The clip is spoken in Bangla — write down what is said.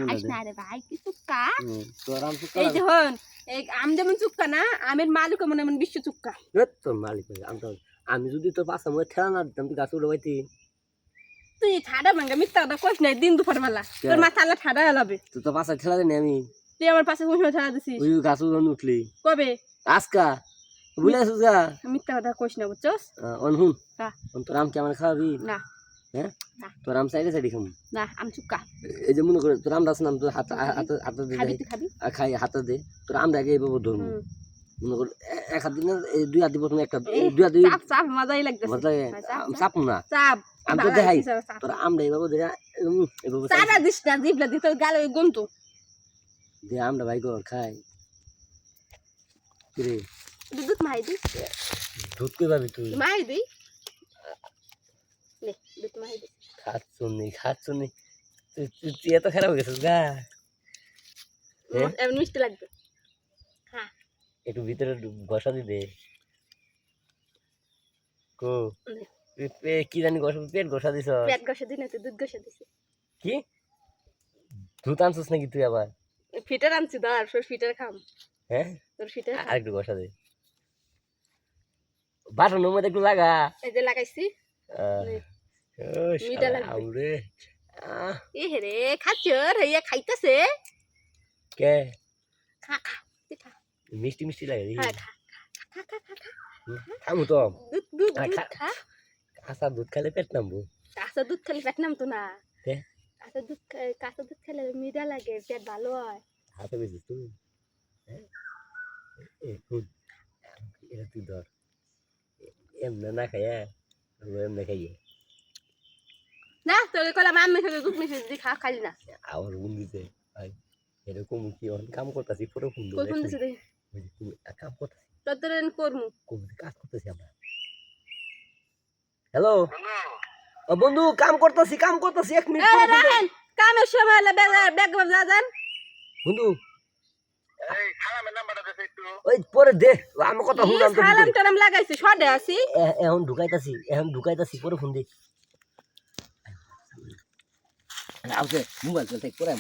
খাইস না রে ভাই কি চুক্কা তোর আম চুক্কা এই দেখুন এই আম যেমন চুক্কা না আমের মালিক মনে মনে বিশ্ব চুক্কা তোর মালিক আমি যদি তোর পাশে মই ঠেলা না দিতাম তুই গাছ উঠে পাইতি তুই ঠাডা ভাঙ্গা মিথ্যা কথা কইস না দিন দুপুর বেলা তোর মাথা আলা ঠাডা লাবে তুই তো পাশে ঠেলা দেনি আমি তুই আমার পাশে কোন সময় ঠাডা দিছিস ওই গাছ উঠলি কবে আজকা বুঝলে সুজা মিথ্যা কথা কইস না বুঝছস অনহুন হ্যাঁ তোর আম কি আমার খাওয়াবি না হ্যাঁ তোর আম সাইডে সাইডে খাম না আম চুক্কা এই যে মনে করে তোর আম দাস নাম তোর হাত হাত দে খাবি তুই খাবি খাই হাতে দে তোর আম দেখে এইভাবে ধরবো মনে কর এক হাত দিন দুই হাত দিব তুমি একটা দুই হাত চাপ চাপ মজাই লাগতেছে মজা চাপ না চাপ আম তো দেখাই তোর আম দেই বাবু দে এইভাবে সারা দিস না জিবলা দি তোর গালে গন্ত দে আমটা ভাই কর খাই কিরে দুধ মাই দি দুধ কই পাবি তুই মাই দি নে দুধ মাই দি খাচ্ছ নি তুই এত খারাপ হয়ে গেছিস গা এমন মিষ্টি লাগবে হ্যাঁ একটু ভিতরে ঘষা দি দে কো কি জানি পেট ঘষা দিছ পেট ঘষা দি না তুই দুধ ঘষা দিছিস কি দুধ আনছিস নাকি তুই আবার ফিটার আনছি ধর তোর ফিটার খাম হ্যাঁ তোর ফিটার আর একটু ঘষা দে বাটনের মধ্যে একটু লাগা এই যে লাগাইছি মিঠা লাগবে আউরে এ রে খাচ্ছর হইয়া খাইতেছে কে খা খা তুই খা মিষ্টি মিষ্টি লাগে হ্যাঁ খা খা খা খা খা খামু তো দুধ দুধ দুধ খা কাঁচা দুধ খেলে পেট নামবো কাঁচা দুধ খেলে পেট নামতো না কে কাঁচা দুধ খেলে মিঠা লাগে পেট ভালো হয় হাতে বেশিস তুই এটা তুই ধর এমনি না খাইয়া এমনি খাইয়ে না তোর কলাম আম মেখে দুধ মেখে দি খা খালি না আবার গুন দিতে ভাই এরকম কি কাম করতেছি পুরো ফোন কই কোন দিছে রে কাম করতেছি তোর তোর করমু কাজ করতেছি আমরা হ্যালো বন্ধু কাম করতেছি 1 মিনিট এই রাহেন কামের সময় হলে ব্যাগ যা যান বন্ধু এই সালামের নাম্বারটা দে একটু ওই পরে দে আমার কথা শুনলাম তো সালাম টালাম লাগাইছি সদে আছি এখন ঢুকাইতাছি পরে ফোন দে মোবাইল চলতে পরে